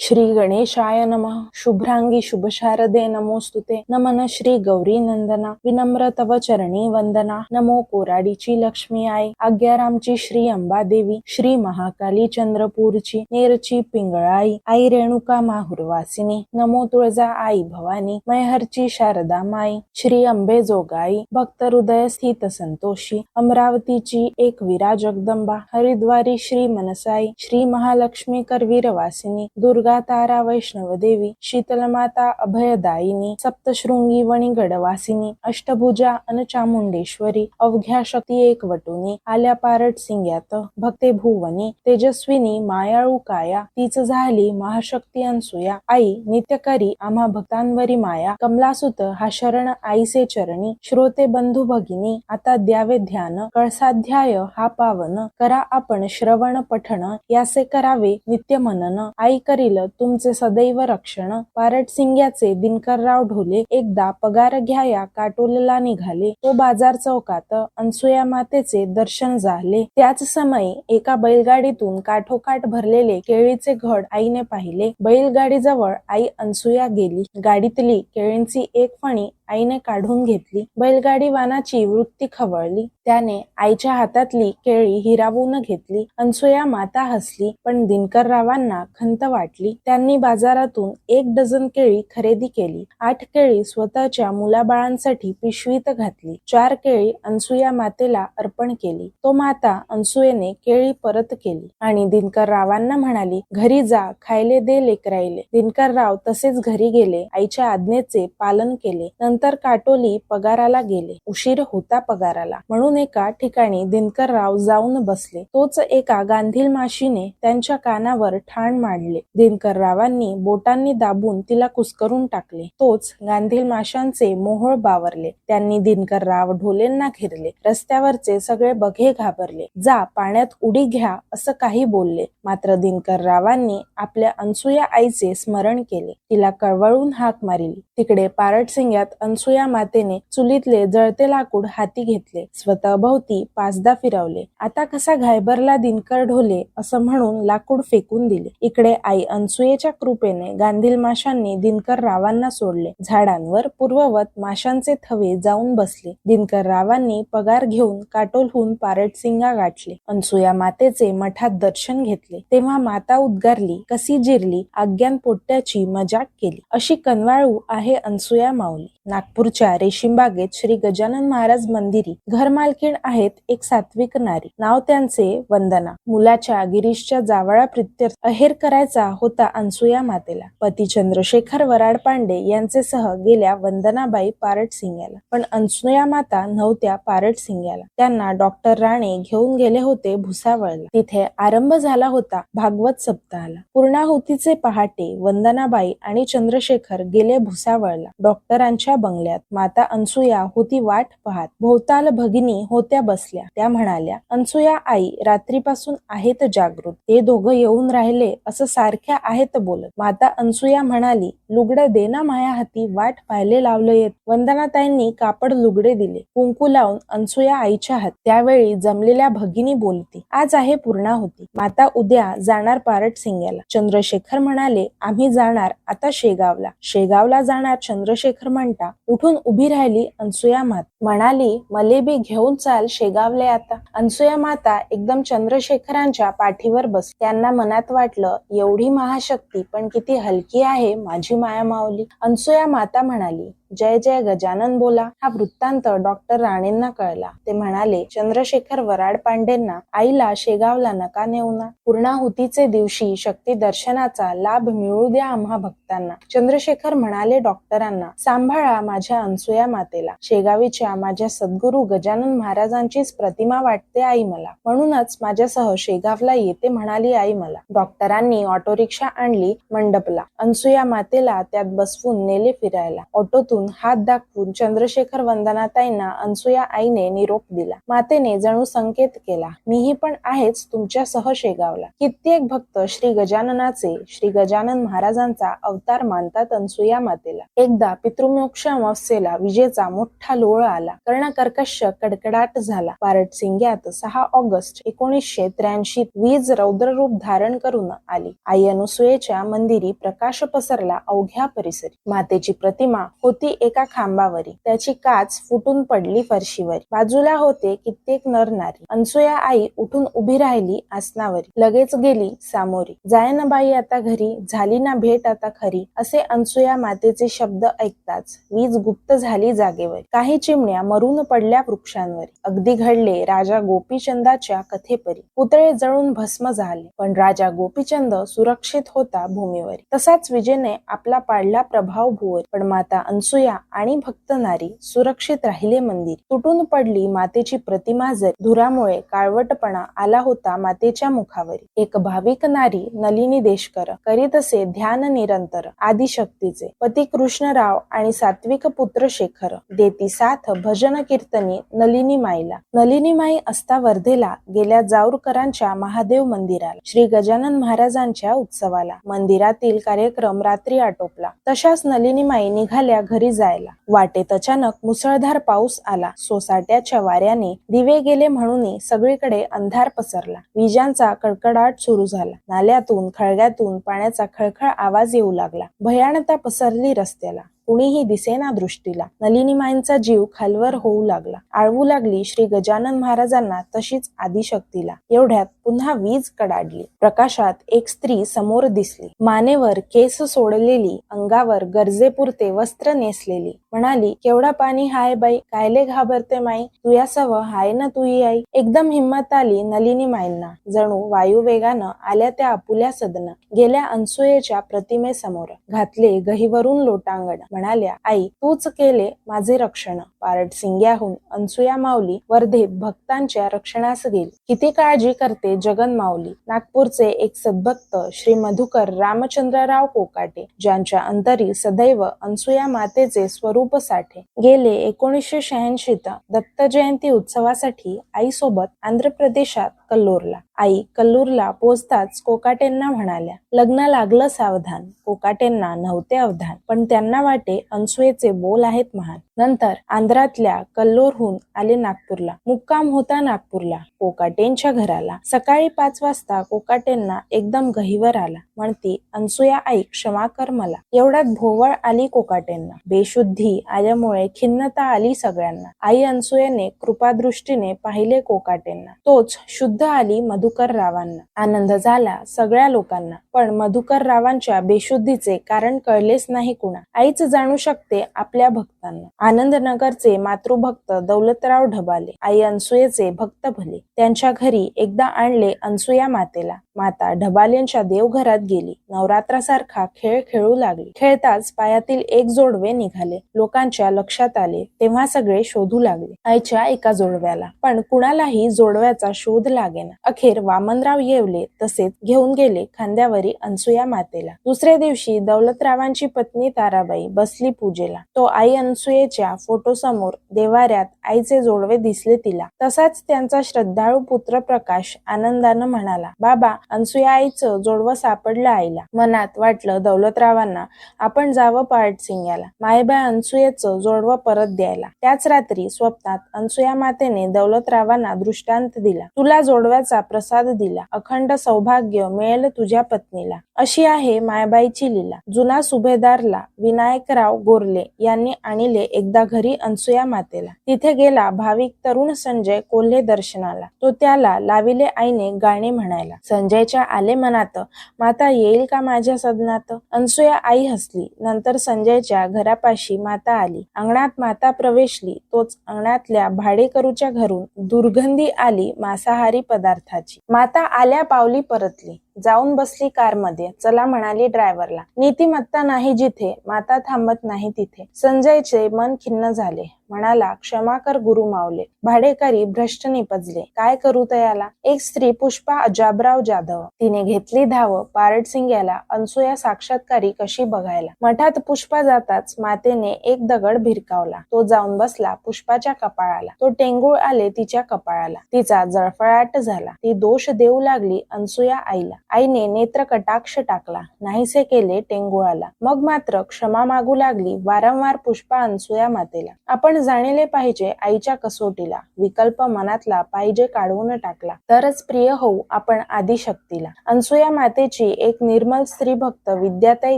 श्री गणेशाय नमः। शुभ्रांगी शुभशारदे नमोस्तुते। नमन श्री गौरी नंदना, विनम्र तव चरणी वंदना। नमो कोराडीची लक्ष्मी आई, आज्ञारामची श्री अंबादेवी, श्री महाकाली चंद्रपूरची, नेरची पिंगळाई, आई रेणुका माहुरवासिनी। नमो तुळजा आई भवानी, मैहरची शारदा माई, श्री अंबे जोगाई, भक्त हृदय स्थित संतोषी, अमरावतीची एक वीरा जगदंबा, हरिद्वारी श्री मनसाई, श्री महालक्ष्मी करवीरवासिनी, दुर्गा तारा वैष्णव देवी, शीतलमाता अभयदायिनी, सप्तशृंगी वणी गडवासिनी, अष्टभुजा अन चामुंडेश्वरी, अवघ्या शक्ती एक वटुनी, आल्या पारट सिंग्यात भक्ते भुवनी, तेजस्विनी मायाळू काया, तीच झाली महाशक्ती अनसुया, आई नित्यकरी आम्हा भक्तांवरी माया, कमलासुत हा शरण आईसे चरणी, श्रोते बंधू भगिनी आता द्यावे ध्यान, कळसाध्याय हा पावन, करा आपण श्रवण पठण, यासे करावे नित्य मनन, आई करील तुमचे सदैव रक्षण। पारट सिंग्याचे दिनकरराव ढोले एकदा पगार घ्याया काटोलला निघाले, तो बाजार चौकात अनसुया मातेचे दर्शन झाले। त्याच समयी एका बैलगाडीतून काठोकाठ भरलेले केळीचे घड आईने पाहिले। बैलगाडीजवळ आई अनसुया गेली, गाडीतली केळींची एक फणी आईने काढून घेतली। बैलगाडी वानाची वृत्ती खवळली, त्याने आईच्या हातातली केळी हिरावून घेतली। अनसुया माता हसली, पण दिनकररावांना खंत वाटली। त्यांनी बाजारातून 1 डझन केळी खरेदी केली, 8 केळी स्वतःच्या मुलाबाळांसाठी पिशवीत घातली, 4 केळी अनसुया मातेला अर्पण केली। तो माता अनसुयेने केळी परत केली आणि दिनकररावांना म्हणाली, घरी जा, खायले दे लेकराईले। दिनकरराव तसेच घरी गेले, आईच्या आज्ञेचे पालन केले। नंतर काटोली पगाराला गेले, उशीर होता पगाराला, म्हणून एका ठिकाणी दिनकरराव जाऊन बसले। तोच एका गांधील माशीने त्यांच्या कानावर ठाण मांडले। दिनकररावांनी बोटांनी दाबून तिला कुस्करून टाकले, तोच गांधील माशांचे मोहोळ बावरले। त्यांनी दिनकरराव ढोलेंना घेरले, रस्त्यावरचे सगळे बघे घाबरले, जा पाण्यात उडी घ्या असं काही बोलले। मात्र दिनकररावांनी आपल्या अनसुया आईचे स्मरण केले, तिला कळवळून हाक मारली। तिकडे पारट सिंग्यात अनसुया मातेने चुलीतले जळते लाकूड हाती घेतले, स्वतः भोवती 5दा फिरवले। आता कसा घायबरला दिनकर ढोले असं म्हणून लाकूड फेकून दिले। इकडे आई अनसुयेच्या कृपेने गांधील माशांनी दिनकररावांना सोडले। झाडांवर पूर्ववत माशांचे थवे जाऊन बसले। दिनकररावांनी पगार घेऊन काटोलहून पारट सिंगा गाठले, अनसुया मातेचे मठात दर्शन घेतले। तेव्हा माता उद्गारली, कसी जिरली आज्ञान पोट्याची मजाक केली, अशी कनवाळू आहे अनसुया माऊली। नागपूरच्या रेशीमबागेत श्री गजानन महाराज मंदिरी घरमालकीण आहेत एक सात्विक नारी, नाव त्यांचे वंदना। मुलाच्या गिरीशच्या जावळा प्रित्यर्थ अहेर करायचा होता अनसुया मातेला। पती चंद्रशेखर वराड पांडे यांचे सह गेल्या वंदनाबाई पारट सिंग्याला, पण अनसुया माता नव्हत्या पारट सिंग्याला। त्यांना डॉक्टर राणे घेऊन गेले होते भुसावळला। तिथे आरंभ झाला होता भागवत सप्ताहाला। पूर्णाहुतीचे पहाटे वंदनाबाई आणि चंद्रशेखर गेले भुसावळला। डॉक्टरांच्या बंगल्यात माता अनसुया होती वाट पाहत, भोवताल भगिनी होत्या बसल्या। त्या म्हणाल्या, अनसुया आई रात्रीपासून आहेत जागृत, ते दोघं येऊन राहिले असं सारख्या आहेत बोलत। माता अनसुया म्हणाली, लुगडं दे ना माया हाती, वाट पाहिले लावलंयत। वंदनाताईंनी कापड लुगडे दिले, कुंकू लावून अनसुया आईच्या हात। त्यावेळी जमलेल्या भगिनी बोलती, आज आहे पूर्णाहुती, माता उद्या जाणार पारट सिंग्याला। चंद्रशेखर म्हणाले, आम्ही जाणार आता शेगावला। शेगावला जाणार चंद्रशेखर म्हणता उठून उभी राहिली अनसुया माता, म्हणाली, मले बी घेऊन चाल शेगावले आता। अनसुया माता एकदम चंद्रशेखरांच्या पाठीवर बस। त्यांना मनात वाटलं, एवढी महाशक्ती पण किती हलकी आहे माझी माया माऊली। अनसुया माता म्हणाली, जय जय गजानन बोला। हा वृत्तांत डॉक्टर राणेंना कळला। ते म्हणाले, चंद्रशेखर वराड पांडेंना आईला शेगावला नका नेऊ ना, पूर्णाहुतीचे दिवशी शक्ती दर्शनाचा लाभ मिळू द्या आम्हा भक्तांना। चंद्रशेखर म्हणाले डॉक्टरांना, सांभाळा माझ्या अनसुया मातेला, शेगावीच्या माझ्या सद्गुरू गजानन महाराजांचीच प्रतिमा वाटते आई मला, म्हणूनच माझ्यासह शेगावला येते म्हणाली आई मला। डॉक्टरांनी ऑटो रिक्षा आणली मंडपला, अनसुया मातेला त्यात बसवून नेले फिरायला। ऑटोतून मातेतून हात दाखवून चंद्रशेखर वंदनाताईंना अनसुया आईने निरोप दिला. मातेने जणू संकेत केला, मीही पण आहेच तुमच्यासह शेगावला. कित्येक भक्त श्री गजाननाचे, श्री गजानन महाराजांचा अवतार मानतात अनसुया मातेला. एकदा पितृमोक्ष अमावस्येला विजेचा मोठा लोळ आला. कर्णकर्कश कडकडाट झाला. पारटसिंग्यात 6 ऑगस्ट 1983 वीज रौद्ररूप धारण करून आली. आई अनुसुयेच्या मंदिरी प्रकाश पसरला अवघ्या परिसरी. मातेची प्रतिमा होती एका खांबावरी. त्याची काच फुटून पडली फरशीवरी. बाजूला होते कित्येक नर नारी. अनसुया आई उठून उभी राहिली आसनावरी. लगेच गेली सामोरी. जाय ना बाई आता घरी, झाली ना भेट आता खरी, असे अनसुया मातेचे शब्द ऐकताच वीज गुप्त झाली जागेवर. काही चिमण्या मरून पडल्या वृक्षांवर. अगदी घडले राजा गोपीचंदाच्या कथेपरी. पुतळे जळून भस्म झाले, पण राजा गोपीचंद सुरक्षित होता भूमीवर. तसाच विजेने आपला पाडला प्रभाव भूवर. पण माता अनसुया आणि भक्त नारी सुरक्षित राहिले मंदिर. तुटून पडली मातेची प्रतिमा जर. धुरामुळे काळवटपणा आला होता मातेच्या मुखावरी. एक भाविक नारी नलिनी देशकर करीत असे ध्यान निरंतर आदिशक्तीचे. पती कृष्णराव आणि सात्विक पुत्र शेखर देती साथ भजन कीर्तनी नलिनी माईला. नलिनी माई असता वर्धेला गेल्या जाऊरकरांच्या महादेव मंदिराला, श्री गजानन महाराजांच्या उत्सवाला. मंदिरातील कार्यक्रम रात्री आटोपला. तशाच नलिनी माई निघाल्या घरी जायला. वाटेत अचानक मुसळधार पाऊस आला. सोसाट्याच्या वाऱ्याने दिवे गेले म्हणून सगळीकडे अंधार पसरला. विजांचा कडकडाट सुरू झाला. नाल्यातून खळग्यातून पाण्याचा खळखळ आवाज येऊ लागला. भयानता पसरली रस्त्याला. कुणीही दिसेना दृष्टीला. नलिनी माईंचा जीव खालवर होऊ लागला. आळवू लागली श्री गजानन महाराजांना तशीच आदिशक्तीला. एवढ्यात पुन्हा वीज कडाडली. प्रकाशात एक स्त्री समोर दिसली. मानेवर केस सोडलेली, अंगावर गरजेपुरते वस्त्र नेसलेली. म्हणाली, केवढा पाणी हाय बाई, कायले घाबरते माई, तुयासव हाय ना तुई आई. एकदम हिंमत आली नलिनी माईंना. जणू वायुवेगानं आल्या त्या आपुल्या सदन. गेल्या अनसुयेच्या प्रतिमेसमोर. घातले गहीवरून लोटांगण. म्हणाल्या, आई तूच केले माझे रक्षण. पारटसिंग्याहून अनसुया माऊली वर्धेत भक्तांच्या रक्षणास गेली. किती काळजी करते जगन माऊली. नागपूरचे एक सद्भक्त श्री मधुकर रामचंद्रराव कोकाटे, ज्यांच्या अंतरी सदैव अनसुया मातेचे स्वरूप साठे, गेले 1986 दत्त जयंती उत्सवासाठी आईसोबत आंध्र प्रदेशात कल्लूरला. आई कल्लूरला पोहोचताच कोकाटेंना म्हणाल्या, लग्न लागलं सावधान. कोकाटेंना नव्हते अवधान, पण त्यांना वाटे अनसुयेचे बोल आहेत महान. नंतर आंध्रातल्या कल्लोरहून आले नागपूरला. मुक्काम होता नागपूरला कोकाटेंच्या घराला. सकाळी 5 वाजता कोकाटेंना एकदम गहिवर आला. म्हणती, अनसुया आई क्षमा कर मला. एवढ्यात भोवळ आली कोकाटेंना. बेशुद्धी आल्यामुळे खिन्नता आली सगळ्यांना. आई अनसुयेने कृपादृष्टीने पाहिले कोकाटेंना. तोच शुद्ध आली मधुकर रावांना. आनंद झाला सगळ्या लोकांना. पण मधुकर रावांच्या बेशुद्धीचे कारण कळलेच नाही कुणा. आईच जाणू शकते आपल्या भक्तांना. आनंदनगरचे मातृभक्त दौलतराव ढबाले आई अनसुयेचे भक्त भले. त्यांच्या घरी एकदा आणले अनसुया मातेला. माता ढबालेंच्या देवघरात गेली. नवरात्रासारखा खेळ खेळू लागली. खेळताच पायातील एक जोडवे निघाले. लोकांच्या लक्षात आले तेव्हा सगळे शोधू लागले आईच्या एका जोडव्याला. पण कुणालाही जोडव्याचा शोध लागेना. अखेर वामनराव येवले तसेच घेऊन गेले खांद्यावरी अनसुया मातेला. दुसऱ्या दिवशी दौलतरावांची पत्नी ताराबाई बसली पूजेला. तो आई अनसुयेच्या फोटोसमोर देवाऱ्यात आईचे जोडवे दिसले तिला. तसाच त्यांचा श्रद्धाळू पुत्र प्रकाश आनंदानं म्हणाला, बाबा अनसुया आईचं जोडवं सापडलं आईला. मनात वाटलं दौलतरावांना आपण जावं पारटसिंग्याला मायबा अनसुयेचं जोडवं परत द्यायला. त्याच रात्री स्वप्नात अनसुया मातेने दौलतरावांना दृष्टांत दिला. तुला जोडव्याचा प्रसाद दिला. अखंड सौभाग्य मिळेल तुझ्या पत्नीला. अशी आहे मायबाईची लीला. जुना सुभेदारला विनायकराव गोरले यांनी आणले एकदा घरी अनसुया मातेला. तिथे गेला भाविक तरुण संजय कोल्हे दर्शनाला. तो त्याला लाविले आईने गाणे म्हणायला. संजयच्या आले मनात, माता येईल का माझ्या सदनात. अनसुया आई हसली. नंतर संजयच्या घरापाशी माता आली. अंगणात माता प्रवेशली. तोच अंगणातल्या भाडेकरूच्या घरून दुर्गंधी आली मांसाहारी पदार्थाची. माता आल्या पावली परतली. जाऊन बसली कारमध्ये. चला म्हणाली ड्रायव्हरला. नीतिमत्ता नाही जिथे, माता थांबत नाही तिथे. संजयचे मन खिन्न झाले. म्हणाला, क्षमा कर गुरु मावले, भाडेकरी भ्रष्ट निपजले, काय करू तयाला. एक स्त्री पुष्पा अजाबराव जाधव, तिने घेतली धाव पारडसिंग याला, अनसुया साक्षात्कारी कशी बघायला. मठात पुष्पा जाताच मातेने एक दगड भिरकावला, तो जाऊन बसला पुष्पाच्या कपाळाला, तो टेंगूळ आले तिच्या कपाळाला, तिचा जळफळाट झाला, ती दोष देऊ लागली अनसुया आईला. आईने नेत्र कटाक्ष टाकला, नाहीसे केले टेंगुळाला. मग मात्र क्षमा मागू लागली वारंवार पुष्पा अनसुया मातेला. आपण जाणले पाहिजे आईच्या कसोटीला, विकल्प मनातला पाहिजे काढवून टाकला, तरच प्रिय होऊ आपण आदिशक्तीला. अनसुया मातेची एक निर्मल स्त्री भक्त विद्याताई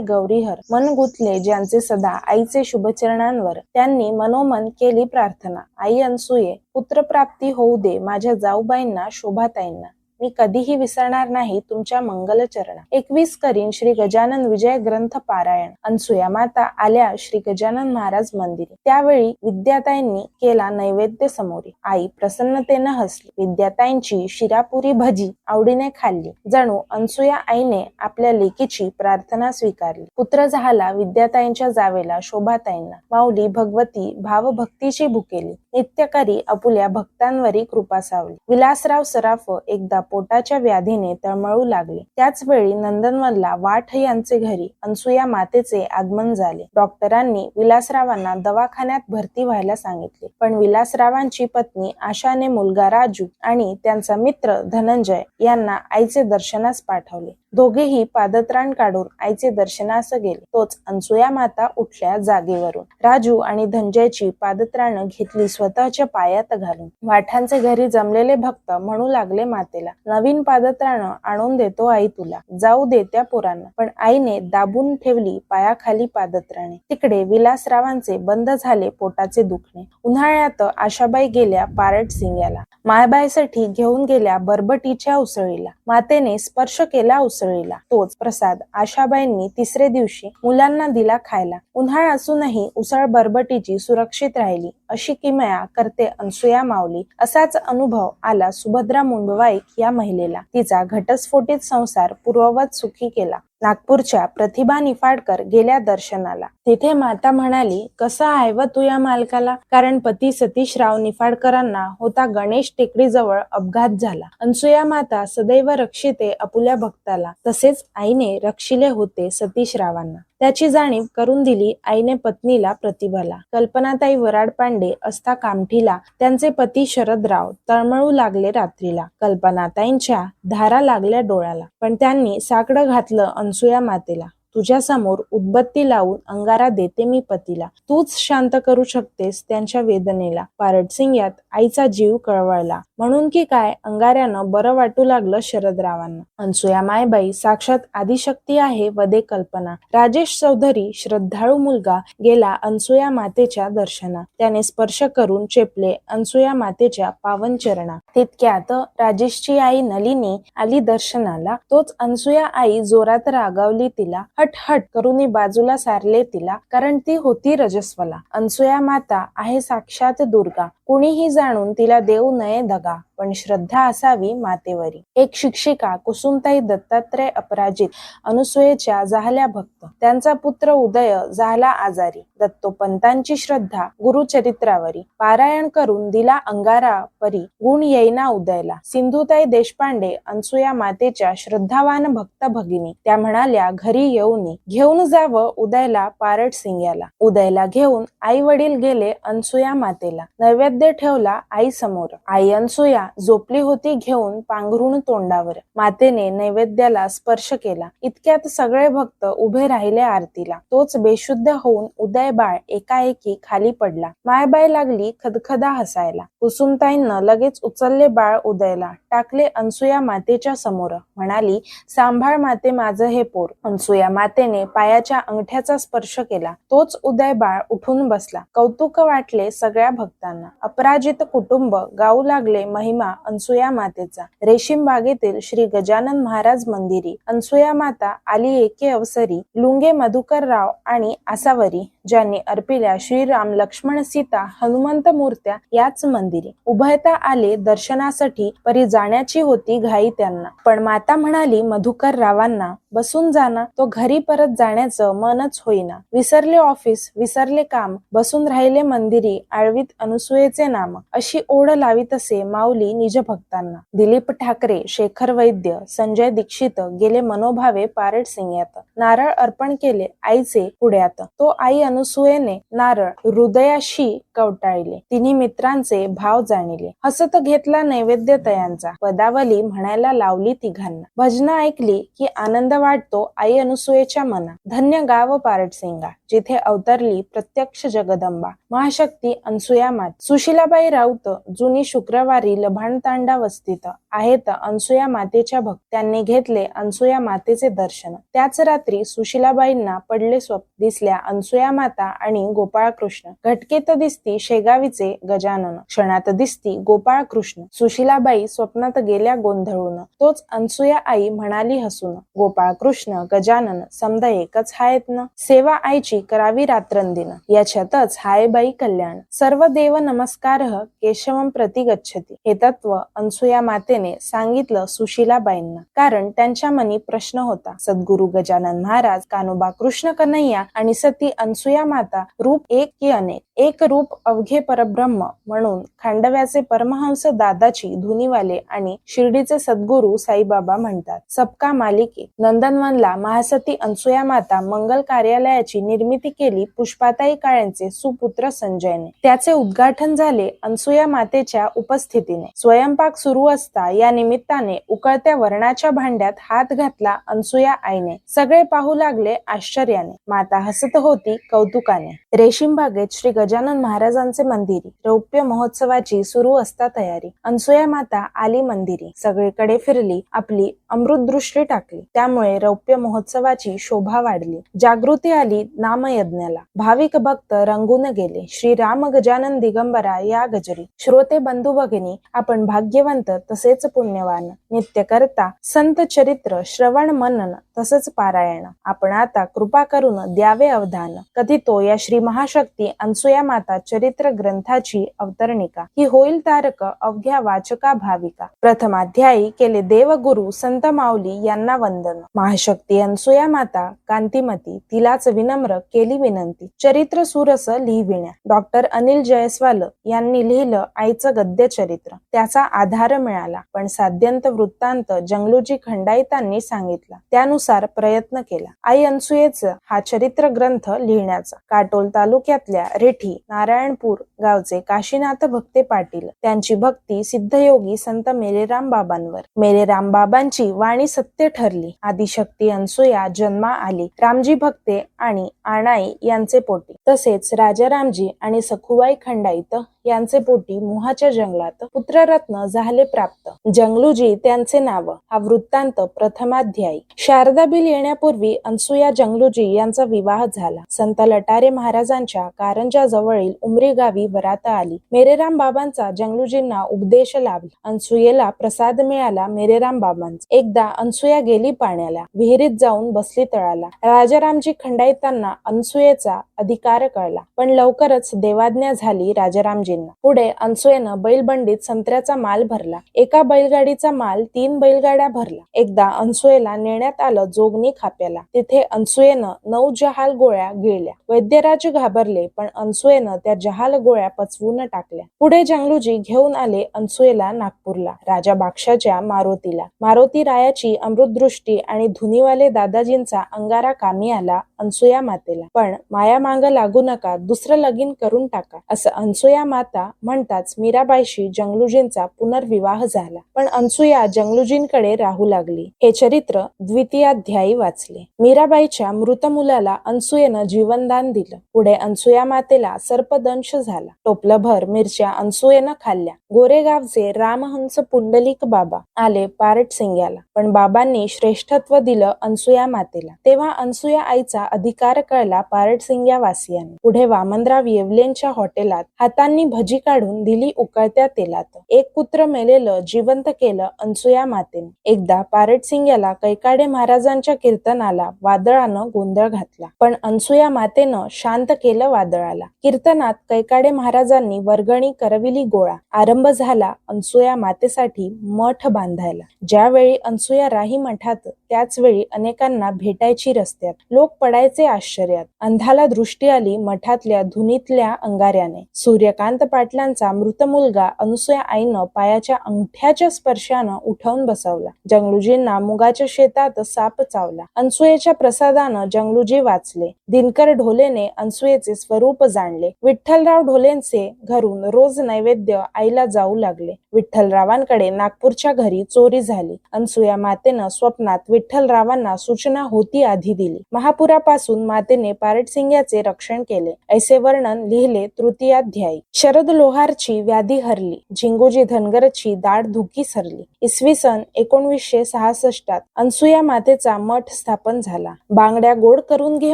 गौरीहर मन गुंतले ज्यांचे सदा आईचे शुभचरणांवर, त्यांनी मनोमन केली प्रार्थना, आई अनसुये पुत्रप्राप्ती होऊ दे माझ्या जाऊबाईंना शोभाताईंना. मी कधीही विसरणार नाही तुमच्या मंगलचरणा. 21 करीन श्री गजानन विजय ग्रंथ पारायण. अनसुया माता आल्या श्री गजानन महाराज मंदिरी. त्यावेळी विद्याताईंनी केला नैवेद्य समोरी. आई प्रसन्नतेनं हसली. विद्याताईंची शिरापुरी भजी आवडीने खाल्ली. जणू अनसुया आईने आपल्या लेकीची प्रार्थना स्वीकारली. पुत्र झाला विद्याताईंच्या जावेला शोभाताईंना. माऊली भगवती भावभक्तीची भुकेली. नित्यकारी आपुल्या भक्तांवरी कृपा सावली. विलासराव सराफ एकदा पोटाच्या व्याधीने तळमळू लागले. त्याच वेळी नंदनवनला वाठ यांचे घरी अनसुया मातेचे आगमन झाले. डॉक्टरांनी विलासरावांना दवाखान्यात भरती व्हायला सांगितले, पण विलासरावांची पत्नी आशाने मुलगा राजू आणि त्यांचा मित्र धनंजय यांना आईचे दर्शनास पाठवले. दोघेही पादत्राण काढून आईचे दर्शनास गेले. तोच अनसुया माता उठल्या जागेवरून. राजू आणि धनंजयची पादत्राण घेतली स्वतःच्या पायात घालून. वाठांचे घरी जमलेले भक्त म्हणू लागले मातेला, नवीन पादत्राण आणून देतो आई तुला, जाऊ दे त्या पोरांना. पण आईने दाबून ठेवली पायाखाली पादत्राणे. तिकडे विलासरावांचे बंद झाले पोटाचे दुखणे. उन्हाळ्यात आशाबाई गेल्या पारडसिंग्याला. मायबाईसाठी घेऊन गेल्या बरबटीच्या उसळीला. मातेने स्पर्श केला उसळीला. तोच प्रसाद आशाबाईंनी तिसरे दिवशी मुलांना दिला खायला. उन्हाळा असूनही उसळ बरबटीची सुरक्षित राहिली अशी किमया करते अनसुया माऊली. असाच अनुभव आला सुभद्रा मुंडवाईक या महिलेला. तिचा घटस्फोटित संसार पूर्ववत सुखी केला. नागपूरच्या प्रतिभा निफाडकर गेल्या दर्शनाला. तिथे माता म्हणाली, कसा आहे व तू या मालकाला. कारण पती सतीशराव निफाडकरांना होता गणेश टेकडीजवळ अपघात झाला. अनसुया माता सदैव रक्षिते आपुल्या भक्ताला. तसेच आईने रक्षिले होते सतीशरावांना. त्याची जाणीव करून दिली आईने पत्नीला प्रतिभाला. कल्पनाताई वराड पांडे असता कामठीला. त्यांचे पती शरदराव तळमळू लागले रात्रीला. कल्पनाताईंच्या धारा लागल्या डोळ्याला. पण त्यांनी साकडं घातलं अनसुया मातेला. तुझ्या समोर उदबत्ती लावून अंगारा देते मी पतीला. तूच शांत करू शकतेस त्यांच्या वेदनेला. पारडसिंग्यात आईचा जीव कळवळला. म्हणून की काय अंगाऱ्यानं बरं वाटू लागलं शरदरावांना. अनसुया मायबाई साक्षात आदिशक्ती आहे वदे कल्पना. राजेश चौधरी श्रद्धाळू मुलगा गेला अनसुया मातेच्या दर्शना. त्याने स्पर्श करून चेपले अनसुया मातेच्या पावन चरणा. तितक्यात राजेशची आई नलिनी आली दर्शनाला. तोच अनसुया आई जोरात रागावली तिला. हट हट करूनी बाजूला सारले तिला, कारण ती होती रजस्वला. अनसुया माता आहे साक्षात दुर्गा. कुणीही जाणून तिला देऊ नये दगा, पण श्रद्धा असावी मातेवरी. एक शिक्षिका कुसुमताई दत्तात्रय अपराजित अनुसुयेच्या झाल्या भक्त. त्यांचा पुत्र उदय झाला आजारी. दत्तोपंतांची श्रद्धा गुरुचरित्रावरी. पारायण करून दिला अंगारा परी, गुण येईना उदयला. सिंधुताई देशपांडे अनसुया मातेच्या श्रद्धावान भक्त भगिनी. त्या म्हणाल्या, घरी येऊनी घेऊन जावं उदयला पारडसिंग्याला. उदयला घेऊन आई वडील गेले अनसुया मातेला. नैवेद्य ठेवला आई समोर. आई अनसुया झोपली होती घेऊन पांघरून तोंडावर. मातेने नैवेद्याला स्पर्श केला. इतक्यात सगळे भक्त उभे राहिले आरतीला. तोच बेशुद्ध होऊन उदय बाळ एकाएकी खाली पडला. मायबाई लागली खदखदा हसायला. कुसुमताईंना लगेच उचलले बाळ उदयला, टाकले अनसुया मातेच्या समोर. म्हणाली, सांभाळ माते माझं हे पोर. अनसुया मातेने पायाच्या अंगठ्याचा स्पर्श केला. तोच उदय बाळ उठून बसला. कौतुक वाटले सगळ्या भक्तांना. अपराजित कुटुंब गाऊ लागले महिमा महिमा अनसुया मातेचा. रेशीम बागेतील श्री गजानन महाराज मंदिरी अनसुया माता आली एके अवसरी. लुंगे मधुकरराव आणि आसावरी ज्यांनी अर्पिल्या श्रीराम लक्ष्मण सीता हनुमंत मूर्त्या याच मंदिरी. उभयता आले दर्शनासाठी, परी जाण्याची होती घाई त्यांना. पण माता म्हणाली मधुकररावांना, बसून जाना, तो घरी परत जाण्याचं मनच होईना. विसरले ऑफिस, विसरले काम, बसून राहिले मंदिरी, आळवीत अनसुयेचे नाम. अशी ओढ लावीत असे माऊली निज भक्तांना. दिलीप ठाकरे, शेखर वैद्य, संजय दीक्षित गेले मनोभावे पारड सिंग्यात. नारळ अर्पण केले आईचे पुढ्यात. तो आई अनसुयेने नारळ हृदयाशी कवटाळले. तिन्ही मित्रांचे भाव जाणिले. हसत घेतला नैवेद्य तयांचा. पदावली म्हणायला लावली तिघांना. भजनं ऐकली की आनंद वाटतो आई अनसुयेच्या मना. धन्य गाव पारडसिंगा, जिथे अवतरली प्रत्यक्ष जगदंबा महाशक्ती अनसुया माता. सुशीलाबाई राऊत जुनी शुक्रवारी लभाणतांडा वस्तीत आहेत अनसुया मातेच्या भक्त. त्यांनी घेतले अनसुया मातेचे दर्शन. त्याच रात्री सुशीलाबाईंना पडले स्वप्न. दिसल्या अनसुया माता आणि गोपाळकृष्ण. घटकेत दिसती शेगावीचे गजानन, क्षणात दिसती गोपाळकृष्ण. सुशीलाबाई स्वप्नात गेल्या गोंधळून. तोच अनसुया आई म्हणाली हसून, गोपाळकृष्ण गजानन समजा एकच आहेत ना. सेवा आईची करावी रात्रंदिन, याच्यातच हाय बाई कल्याण. सर्व देव नमस्कारः केशवम प्रति गच्छति. हे तत्व अनसुया मातेने सांगितलं सुशीलाबाईंना. कारण त्यांच्या मनी प्रश्न होता. सद्गुरु गजानन महाराज, कानोबा कृष्ण कन्हैया आणि सती अनसुया माता रूप एक की अनेक. एक रूप अवघे परब्रह्म म्हणून खांडव्याचे परमहंस दादाजी धुनीवाले आणि शिर्डीचे सद्गुरु साईबाबा म्हणतात. सबका मालिक एक. नंदनवनला महासती अनसुया माता मंगल कार्यालयाची निर्मिती केली पुष्पाताई काळेंचे सुपुत्र संजयने. त्याचे उद्घाटन झाले अनसुया मातेच्या उपस्थितीने. स्वयंपाक सुरू असता या निमित्ताने उकळत्या वरणाच्या भांड्यात हात घातला अनसुया आईने. सगळे पाहू लागले आश्चर्याने. माता हसत होती कौतुकाने. रेशीम बागेत श्री गजानन महाराजांचे मंदिरी. रौप्य महोत्सवाची सुरू असता तयारी. अनसुया माता आली मंदिरी. सगळीकडे फिरली, आपली अमृतदृष्टी टाकली. त्यामुळे रौप्य महोत्सवाची शोभा वाढली. जागृती आली नामयज्ञाला. भाविक भक्त रंगून गेले. श्री राम गजानन दिगंबरा या गजरी. श्रोते बंधू भगिनी, आपण भाग्यवंत तसेच पुण्यवान. नित्य करता संत चरित्र श्रवण मनन तसंच पारायण. आपण आता कृपा करून द्यावे अवधान. कधी तो या श्री महाशक्ती अनसुया माता चरित्र ग्रंथाची अवतरणिका. ही होईल तारक अवघ्या वाचका भाविका. प्रथमाध्यायी केले देवगुरु संत माऊली यांना वंदन. महाशक्ती अनसुया माता कांतिमती, तिलाच विनम्र केली विनंती. चरित्र सुरस लिहिविण्या. डॉक्टर अनिल जयस्वाल यांनी लिहिलं आईचं गद्य चरित्र. त्याचा आधार मिळाला, पण साध्यंत वृत्तांत जंगलूजी खंडाईतांनी सांगितला. त्यानुसार प्रयत्न केला आई अनसुयेचा हा चरित्र ग्रंथ लिहिण्याचा. काटोल तालुक्यातल्या रेठी नारायणपूर गावचे काशीनाथ भक्ते पाटील, त्यांची भक्ती सिद्धयोगी संत मेलेराम बाबांवर. मेलेराम बाबांची वाणी सत्य ठरली. आदिशक्ती अनसुया जन्मा आली रामजी भक्ते आणि आणाई यांचे पोटी. तसेच राजारामजी आणि सखुबाई खंडाईत यांचे पोटी मोहाच्या जंगलात पुत्ररत्न झाले प्राप्त. जंगलूजी त्यांचे नाव. हा वृत्तांत प्रथमाध्यायी. शारदा बिल येण्यापूर्वी अनसुया जंगलूजी यांचा विवाह झाला. संत लटारे महाराजांच्या कारंजा जवळील उमरी गावी वरात आली. मेरेराम बाबांचा जंगलूजींना उपदेश लाभला. अनसुयेला प्रसाद मिळाला मेरेराम बाबांचा. एकदा अनसुया गेली पाण्याला. विहिरीत जाऊन बसली तळाला. राजारामजी खंडाईतांना अनसुयेचा अधिकार कळला, पण लवकरच देवाज्ञा झाली राजारामजींना. पुढे अनसुयेनं बैलबंडीत संत्र्याचा माल भरला. एका बैलगाडीचा माल 3 बैलगाड्या भरला. एकदा अनसुयेला नेण्यात आलं जोगणी खाप्याला. तिथे अनसुयेनं 9 जहाल गोळ्या गिळल्या. वैद्यराज घाबरले, पण अनसुयेनं त्या जहाल गोळ्या पचवून टाकल्या. पुढे जंगलूजी घेऊन आले अनसुयेला नागपूरला, राजा बादशाच्या मारुतीला. मारुती रायाची अमृतदृष्टी आणि धुनीवाले दादाजींचा अंगारा कामी आला अनसुया मातेला. पण माया मांग लागू नका, दुसरं लगीन करून टाका, असं अनसुया माता म्हणताच मीराबाईशी जंगलूजींचा पुनर्विवाह झाला. पण अनसुया जंगलूजींकडे राहू लागली. हे चरित्र द्वितीयाध्यायी वाचले. मीराबाईच्या मृत मुलाला अनसुयेनं जीवनदान दिलं. पुढे अनसुया मातेला सर्पदंश झाला. टोपलभर मिरच्या अनसुयेनं खाल्ल्या. गोरेगावचे रामहंस पुंडलिक बाबा आले पारडसिंग्याला, पण बाबांनी श्रेष्ठत्व दिलं अनसुया मातेला. तेव्हा अनसुया आईचा अधिकार कळला पारडसिंग्या वासियांनी. पुढे वामनराव येवलेंच्या हॉटेलात हातांनी भजी काढून दिली उकळत्या तेलात. एक पुत्र मेलेलं जिवंत केलं अनसुया मातेने. एकदा पारटसिंग याला कैकाडे महाराजांच्या कीर्तनाला वादळानं गोंधळ घातला, पण अनसुया मातेनं शांत केलं वादळाला. कीर्तनात कैकाडे महाराजांनी वर्गणी करविली गोळा. आरंभ झाला अनसुया मातेसाठी मठ बांधायला. ज्यावेळी अनसुया राही मठात त्याच वेळी अनेकांना भेटायची रस्त्यात. लोक पडायचे आश्चर्यात. अंधाला दृष्टी आली मठातल्या धुनीतल्या अंगाऱ्याने. सूर्यकांत पाटलांचा मृत मुलगा अनसुया आईनं पायाच्या अंगठ्याच्या स्पर्शानं उठवून बसवला. जंगलूजींना मुगाच्या शेतात साप चावला. अनसुयेच्या प्रसादानं जंगलूजी वाचले. दिनकर ढोलेने अनसुयेचे स्वरूप जाणले. विठ्ठलराव ढोलेंचे घरून रोज नैवेद्य आईला जाऊ लागले. विठ्ठलरावांकडे नागपूरच्या घरी चोरी झाली. अनसुया मातेनं स्वप्नात विठ्ठलरावांना सूचना होती आधी दिली. महापुरापासून मातेने पारटसिंग याचे रक्षण केले. ऐसे वर्णन लिहिले तृतीयाध्यायी. शरद लोहारची व्याधी हरली. झिंगोजी धनगरची दाढ धुकी सरली. इसवी सन 1966 अनसुया मातेचा मठ स्थापन झाला. बांगड्या गोड करून घे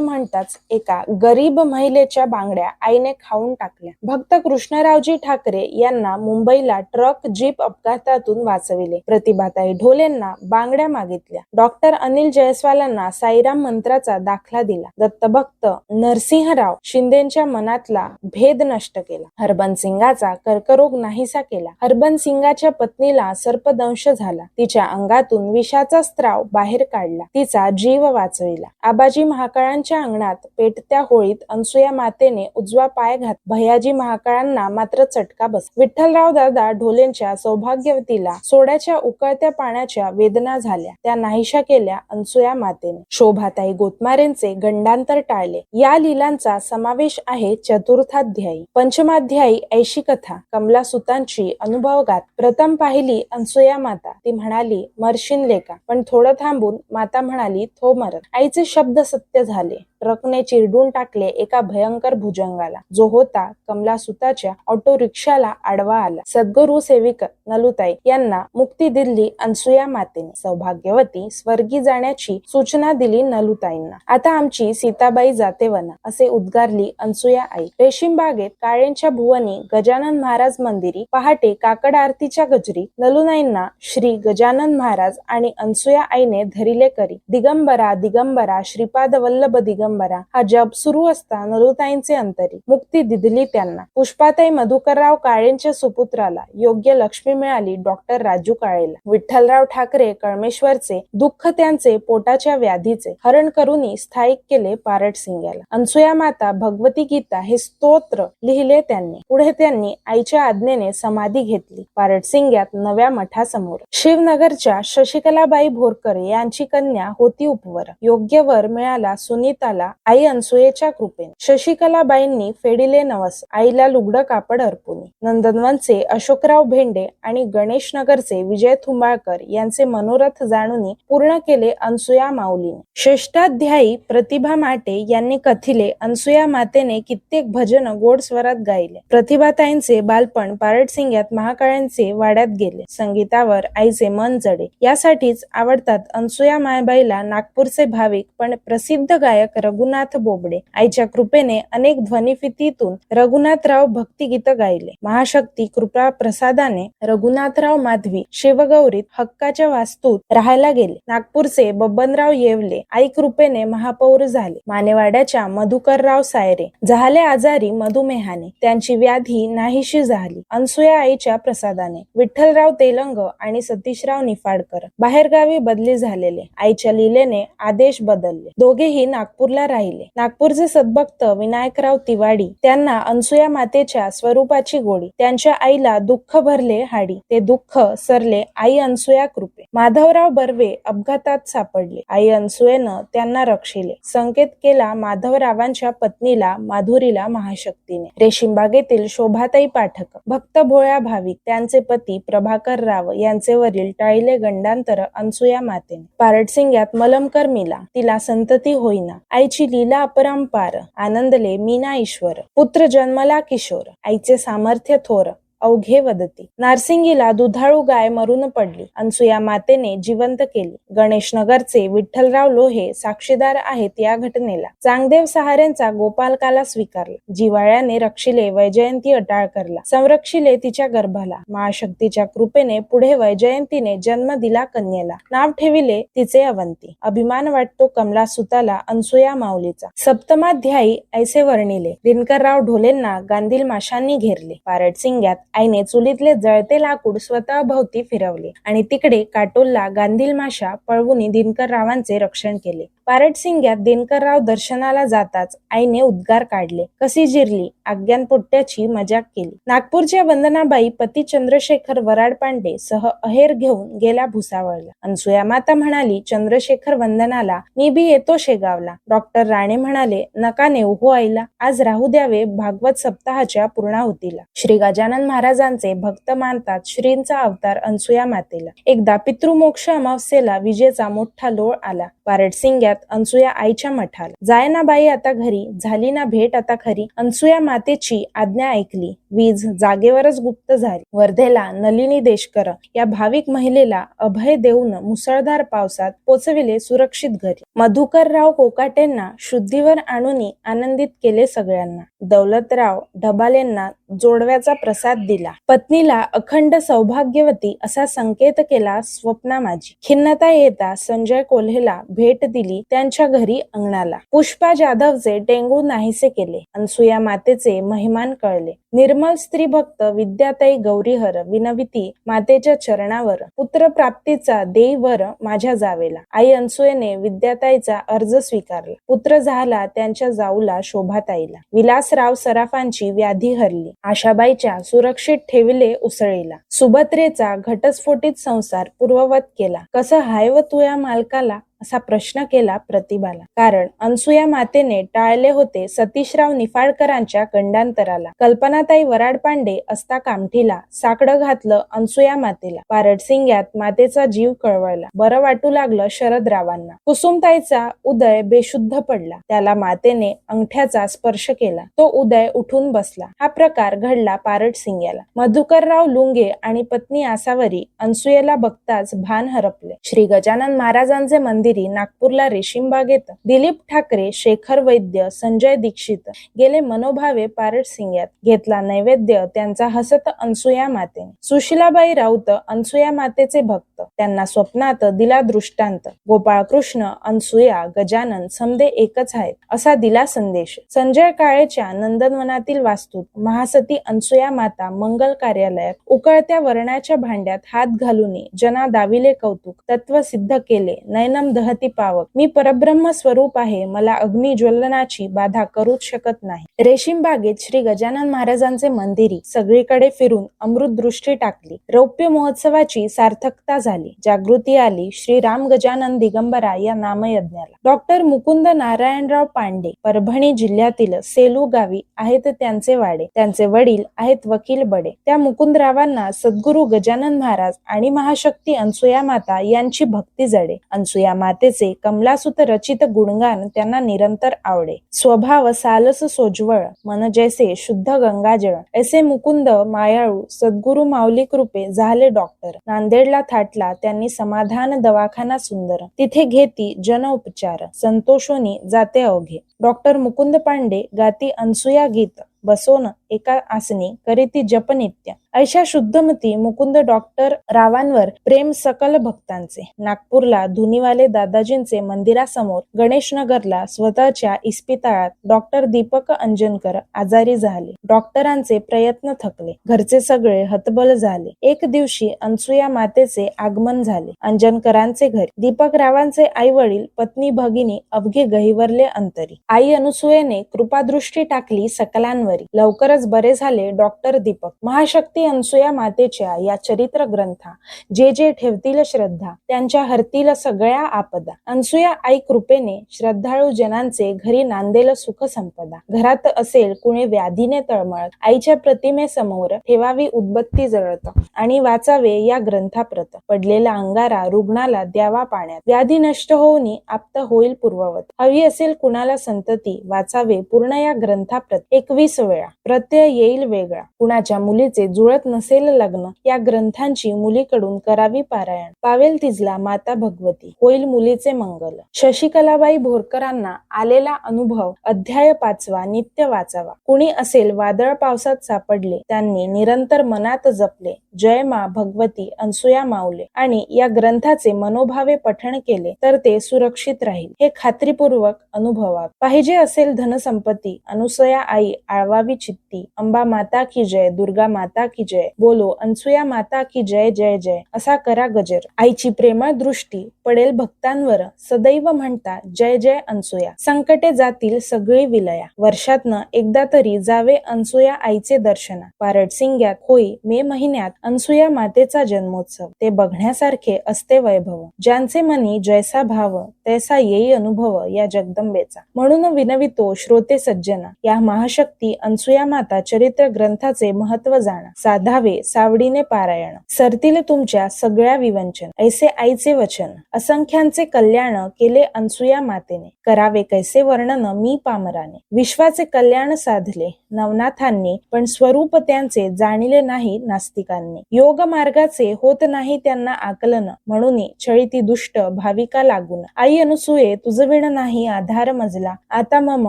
म्हणताच एका गरीब महिलेच्या बांगड्या आईने खाऊन टाकल्या. भक्त कृष्णरावजी ठाकरे यांना मुंबईला ट्रक जीप अपघातातून वाचविले. प्रतिभाताई ढोलेंना बांगड्या मागितल्या. डॉक्टर अनिल जयस्वालांना साईराम मंत्राचा दाखला दिला. दत्तभक्त नरसिंहराव शिंदेच्या मनातला भेद नष्ट केला. हरबनसिंगाचा कर्करोग नाहीसा केला. हरबनसिंगाच्या पत्नीला सर्पदंश झाला. तिच्या अंगातून विषाचा स्त्राव बाहेर काढला. तिचा जीव वाचविला. आबाजी महाकाळांच्या अंगणात पेटत्या होळीत अनसुया मातेने उजवा पाय घात. भैयाजी महाकाळांना मात्र चटका बस. विठ्ठलराव दादा ढोलेंच्या सौभाग्यवतीला सोड्याच्या उकळत्या पाण्याच्या वेदना झाल्या. त्या नाहीशा केल्या अनसुया मातेने. शोभाताई गोतमारेंचे गंडांतर टाळले. या लीलांचा समावेश आहे चतुर्थाध्यायी. पंचमाध्यायी ऐशी कथा कमलासुतांची अनुभवगात. प्रथम पाहिली अनसुया माता. ती म्हणाली मरशीन लेका, पण थोडं थांबून माता म्हणाली थो मरत. आईचे शब्द सत्य झाले. ट्रकने चिरडून टाकले एका भयंकर भुजंगाला, जो होता कमलासुताच्या ऑटो रिक्षाला आडवा आला. सद्गुरू सेविका नलुताई यांना मुक्ती दिली अनसुया मातेने. सौभाग्यवती स्वर्गी जाण्याची सूचना दिली नलुताईंना. आता आमची सीताबाई जाते वना, असे उद्गारली अनसुया आई. रेशीम बागेत काळेंच्या भुवनी गजानन महाराज मंदिरी. पहाटे काकड आरतीच्या गजरी. नलुनाईंना श्री गजानन महाराज आणि अनसुया आईने धरिले करी. दिगंबरा दिगंबरा श्रीपाद वल्लभ दिगंबरा हा जप सुरू असता नलुताईंचे अंतरी. मुक्ती दिली त्यांना. पुष्पाताई मधुकरराव काळेंच्या सुपुत्राला योग्य लक्ष्मी मिळाली डॉक्टर राजू काळेला. विठ्ठलराव ठाकरे कळमेश्वरचे दुःख त्यांचे पोटाच्या व्याधीचे हरण करूनही स्थायिक केले पारटसिंग याला. अनसुया माता भगवती गीता हे स्तोत्र लिहिले त्यांनी. पुढे त्यांनी आईच्या आज्ञेने समाधी घेतली पारटसिंग यात नव्या मठासमोर. शिवनगरच्या शशिकलाबाई भोरकर यांची कन्या होती उपवर. योग्य वर मिळाला सुनीताला आई अनसुयेच्या कृपेने. शशिकलाबाईंनी फेडिले नवस आईला लुगडं कापड अर्पुनी. नंदनवनचे अशोकराव भेंडे आणि गणेशनगरचे विजय थुंबाळकर यांचे मनोरथ जाणून पूर्ण केले अनसुया माऊलीने. षष्ठाध्यायी प्रतिभा माटे यांनी कथिले अनसुया मातेने कित्येक भजन गोड स्वरात गायले. प्रतिभाताईंचे बालपण पारटसिंग यात महाकाळ्यांचे वाड्यात गेले. संगीतावर आईचे मन जडे. यासाठीच आवडतात अनसुया मायबाईला नागपूरचे भाविक पण प्रसिद्ध गायक रघुनाथ बोबडे. आईच्या कृपेने अनेक ध्वनिफितीतून रघुनाथराव भक्तिगीत गायले. महाशक्ती कृपा प्रसादाने रघुनाथराव माधवी शिवगौरीत हक्काच्या वास्तूत राहायला गेले. नागपूरचे बबनराव येवले आई कृपेने महापौर झाले. मानेवाड्याच्या मधुकरराव सायरे झाले आजारी मधुमेहाने. त्यांची व्याधी नाहीशी झाली अनसुया आईच्या प्रसादाने. विठ्ठलराव तेलंग आणि सतीशराव निफाडकर बाहेरगावी बदली झालेले. आईच्या लीलेने आदेश बदलले. दोघेही नागपूरला राहिले. नागपूरचे सद्भक्त विनायकराव तिवाडी त्यांना अनसुया मातेच्या स्वरूपाची गोडी. त्यांच्या आईला दुःख भरले हाडी. ते दुःख सरले आई अनसुया कृपे. माधवराव बर्वे अपघातात सापडले. आई अनसुयेनं त्यांना रक्षिले. संकेत केला माधवरावांच्या पत्नीला माधुरीला महाशक्तीने. रेशीमबागेतील शोभाताई पाठक भक्त भोळ्या भाविक त्यांचे पती प्रभाकर राव यांचे वरील टाळीले गंडांतर अनसुया मातेने. पारटसिंग यात मलमकर मिला तिला संतती होईना. आईची लीला अपरंपार आनंदले मीना ईश्वर. पुत्र जन्मला किशोर. आईचे सामर्थ्य थोर अवघे वदती. नारसिंगीला दुधाळू गाय मरून पडली. अनसुया मातेने जिवंत केली. गणेशनगरचे विठ्ठलराव लोहे साक्षीदार आहेत या घटनेला. चांगदेव सहारेंचा गोपालकाला स्वीकारला. जिव्हाळ्याने रक्षिले वैजयंती अटाळ करला. संरक्षिले तिच्या गर्भाला. महाशक्तीच्या कृपेने पुढे वैजयंतीने जन्म दिला कन्येला. नाव ठेविले तिचे अवंती. अभिमान वाटतो कमला सुताला अनसुया माऊलीचा. सप्तमाध्यायी ऐसे वर्णिले. दिनकरराव ढोलेंना गांधील माशांनी घेरले. पारडसिंग्यात आईने चुलीतले जळते लाकूड स्वतः भोवती फिरवले आणि तिकडे काटोलला गांधील माशा पळवून दिनकररावांचे रक्षण केले. पारडसिंग्यात दिनकरराव दर्शनाला जाताच आईने उद्गार काढले. कशी जिरली आज्ञानपोट्याची मजाक केली. नागपूरच्या वंदनाबाई पती चंद्रशेखर वराडपांडे सह अहेर घेऊन गेल्या भुसावळला. अनसुया माता म्हणाली, चंद्रशेखर वंदनाला मी बी येतो शेगावला. डॉक्टर राणे म्हणाले, नका नेऊ हो आईला, आज राहू द्यावे भागवत सप्ताहाच्या पूर्णाहुतीला. श्री गजानन महाराजांचे भक्त मानतात श्रींचा अवतार अनसुया मातेला. एकदा पितृमोक्ष अमावस्येला विजेचा मोठा लोळ आला. पारडसिंग्यात अनसुया आईच्या मठाला. जायना बाई आता घरी, झाली ना भेट आता खरी. अनसुया मातेची आज्ञा ऐकली. वीज जागेवरच गुप्त झाली. वर्धेला नलिनी देशकर या भाविक महिलेला अभय देऊन मुसळधार पावसात पोचविले सुरक्षित घरी. मधुकरराव कोकाटेंना शुद्धीवर आणून आनंदित केले सगळ्यांना. दौलतराव ढबालेंना जोडव्याचा प्रसाद दिला. पत्नीला अखंड सौभाग्यवती असा संकेत केला स्वप्ना माझी. खिन्नता येता संजय कोल्हेला भेट दिली त्यांच्या घरी अंगणाला. पुष्पा जाधवचे टेंगू नाहीसे केले. अनसुया मातेचे महिमान कळले. निर्मल स्त्री भक्त विद्याताई गौरीहर विनविती मातेच्या चरणावर. पुत्र प्राप्तीचा देईवर माझ्या जावेला. आई अनसुयेने विद्याताईचा अर्ज स्वीकारला. पुत्र झाला त्यांच्या जाऊला शोभाताईला. विलासराव सराफांची व्याधी हरली. आशाबाईच्या सुरक्षित ठेविले उसळीला. सुभद्रेचा घटस्फोटित संसार पूर्ववत केला. कसं हाय व तुया मालकाला असा प्रश्न केला प्रतिभाला. कारण अनसुया मातेने टाळले होते सतीशराव निफाडकरांच्या गंडांतराला. कल्पनाताई वराडपांडे असता कामठीला. साकडं घातलं अनसुया मातेला. पारडसिंग्यात मातेचा जीव कळवळला. बरं वाटू लागलं शरदरावांना. कुसुमताईचा उदय बेशुद्ध पडला. त्याला मातेने अंगठ्याचा स्पर्श केला. तो उदय उठून बसला. हा प्रकार घडला पारडसिंग्याला. मधुकरराव लुंगे आणि पत्नी आसावरी अनसुयेला बघताच भान हरपले. श्री गजानन महाराजांचे मंदिर नागपूरला रेशीमबागेत दिलीप ठाकरे, शेखर वैद्य, संजय दीक्षित गेले मनोभावे पारडसिंग्यात. घेतला नैवेद्य त्यांचा हसत अनसुया मातेने. सुशीलाबाई राऊत अनसुया मातेचे भक्त. त्यांना स्वप्नात दिला दृष्टांत. गोपाळकृष्ण, अनसुया, गजानन समदे एकच आहेत असा दिला संदेश. संजय काळेच्या नंदनवनातील वास्तूत महासती अनसुया माता मंगल कार्यालयात उकळत्या वर्णाच्या भांड्यात हात घालून जना दाविले कौतुक. तत्व सिद्ध केले. नयनम दहती पावक. मी परब्रह्म स्वरूप आहे. मला अग्नी ज्वलनाची बाधा करूच शकत नाही. रेशीम बागेत श्री गजानन महाराजांचे मंदिरी सगळीकडे फिरून अमृत दृष्टी टाकली. रौप्य महोत्सवाची सार्थकता झाली. जागृती आली श्री राम गजानन दिगंबरा या नामयज्ञाला. डॉक्टर मुकुंद नारायणराव पांडे परभणी जिल्ह्यातील सेलू गावी आहेत त्यांचे वाडे. त्यांचे वडील आहेत वकील बडे. त्या मुकुंदरावांना सद्गुरु गजानन महाराज आणि महाशक्ती अनसुया माता यांची भक्ती जडे. अनसुया मातेचे कमलासुत रचित गुणगान त्यांना निरंतर आवडे. स्वभाव सालस सोज्वळ, मन जैसे शुद्ध गंगाजळ. ऐसे मुकुंद मायाळू सद्गुरु माऊली कृपे झाले डॉक्टर. नांदेडला थाटला त्यांनी समाधान दवाखाना सुंदर. तिथे घेती जन उपचार. संतोषोनी जाते अवघे. डॉक्टर मुकुंद पांडे गाती अनसुया गीत. बसोन एका आसनी करीती जप नित्य. ऐशा शुद्धमती मुकुंद डॉक्टर रावांवर प्रेम सकल भक्तांचे. नागपूरला धुनीवाले दादाजींचे मंदिरासमोर. गणेशनगरला स्वतःच्या इस्पितळात डॉक्टर दीपक अंजनकर आजारी झाले. डॉक्टरांचे प्रयत्न थकले. घरचे सगळे हतबल झाले. एक दिवशी अनसुया मातेचे आगमन झाले. अंजनकरांचे घरी. दीपक रावांचे आई वडील, पत्नी, भगिनी अवघे गहिवरले अंतरी. आई अनुसूयेने कृपादृष्टी टाकली सकलांवरी. लवकरच बरे झाले डॉक्टर दीपक. महाशक्ती अनसुया मातेच्या या चरित्र ग्रंथा जे जे ठेवतील श्रद्धा त्यांच्या हरतील सगळ्या आपदा. अनसुया आई कृपेने श्रद्धाळू जनांचे घरी नांदेल सुख संपदा. घरात असेल कुणी व्याधीने तळमळत आईच्या प्रतिमेसमोर ठेवावी उदबत्ती जळत आणि वाचावे या ग्रंथाप्रत. पडलेला अंगारा रुग्णाला द्यावा पाण्यात. व्याधी नष्ट होऊन आप्त होईल पूर्ववत. हवी असेल कुणाला संतती वाचावे पूर्ण या ग्रंथाप्रत 21 वेळा. प्रत प्रत्यय येईल वेगळा. कुणाच्या मुलीचे जुळत नसेल लग्न, या ग्रंथांची मुलीकडून करावी पारायण. पावेल तिजला माता भगवती, होईल मुलीचे मंगल. शशिकलाबाई बोरकरांना आलेला अनुभव अध्याय 5 नित्य वाचावा. कुणी असेल वादळ पावसात सापडले, त्यांनी निरंतर मनात जपले जय मा भगवती अनसुया माऊले आणि या ग्रंथाचे मनोभावे पठण केले तर ते सुरक्षित राहील, हे खात्रीपूर्वक अनुभवावे. पाहिजे असेल धनसंपत्ती, अनुसया आई आळवावी चित्ती. अंबा माता की जय, दुर्गा माता की जय, बोलो अनसुया माता की जय जय जय, असा करा गजर. आईची प्रेमळ दृष्टी पडेल भक्तांवर, सदैव म्हणता जय जय अनसुया. संकटे जातील सगळी विलया, वर्षातनं एकदा तरी जावे अनसुया आईचे दर्शना. पारडसिंग्यात होई मे महिन्यात अनसुया मातेचा जन्मोत्सव, ते बघण्यासारखे असते वैभव. ज्यांचे मनी जैसा भाव, तैसा येई अनुभव या जगदंबेचा. म्हणून विनवितो श्रोते सज्जना, या महाशक्ती अनसुया माता चरित्र ग्रंथाचे महत्व जाणा. साधावे सावडीने पारायण, सरतील तुमच्या सगळ्या विवंचन. ऐसे आईचे वचन, असंख्यांचे कल्याण केले अनसुया मातेने. करावे कैसे वर्णन मी पामराने. विश्वाचे कल्याण साधले नवनाथांनी, पण स्वरूप त्यांचे जाणिले नाही नास्तिकांनी. योग मार्गाचे होत नाही त्यांना आकलन, म्हणून छळीती दुष्ट भाविका लागून. आई अनुसूये तुझविण नाही आधार मजला, आता मम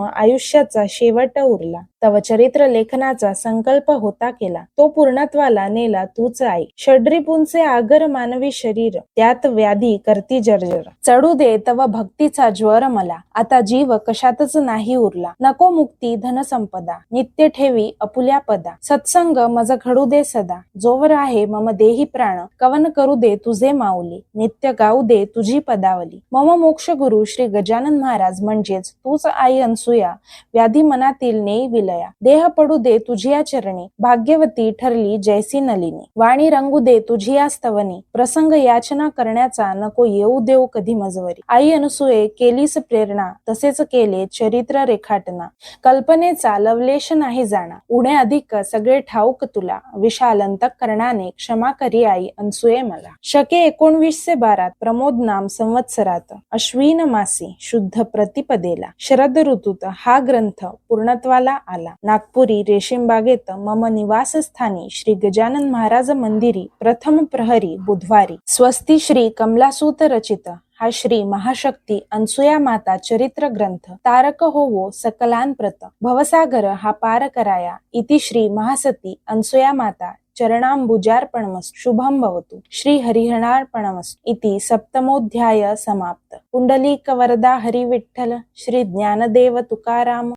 आयुष्याचा शेवट उरला. तव चरित्र लेखनाचा संकल्प होता केला, तो पूर्णत्वाला नेला तूच आई. षड्रिपूंचे आगर मानवी शरीर, त्यात व्याधी करती जर्जर. चढू दे तव भक्तीचा ज्वर मला, आता जीव कशातच नाही उरला. नको मुक्ती धनसंपदा, नित्य ठेवी अपुल्या पदा. सत्संग मज घडू दे सदा, जोवर आहे मम देही प्राण. कवन करू दे तुझे माऊली, नित्य गाऊ दे तुझी पदावली. मम मोक्ष गुरु श्री गजानन महाराज म्हणजेच तूच आई अनसुया, व्याधी मनातील नेई विलया. देह पडू दे तुझिया चरणी, भाग्यवती ठरली जैसी नलिनी. वाणी रंगू दे तुझिया स्तवनी, प्रसंग याचना करण्याचा नको येऊ देऊ कधी मजवरी. आई अनसुये केलीस प्रेरणा, तसेच केले चरित्र रेखाटना. कल्पनेचा लवलेश नाही जाणा, उणे अधिक सगळे ठाऊक तुला. विशाल अंतःकरणाने क्षमा करी आई अनसुये मला. शके 1912 प्रमोद नाम संवत्सरात, अश्विन मासी शुद्ध प्रतिपदेला. शरद ऋतूत हा ग्रंथ पूर्णत्वाला आला. नागपुरी रेशीमबागेत मम निवासस्थानी श्री गजानन महाराज मंदिरी प्रथम प्रहरी बुधवारी. स्वस्ती श्री कमलासूत रचित हा श्री महाशक्ती अनसुया माता चरित्र ग्रंथ तारक होवो सकलांप्रत. भवसागर हा पार कराया, इति श्री महासती अनसुया माता चरणांबुजार्पणमस्तु. शुभम भवतु. श्री हरिहरार्पणमस्तु. इति सप्तमोऽध्याय समाप्त. पुंडलीक वरदा हरी विठ्ठल. श्री ज्ञानदेव तुकाराम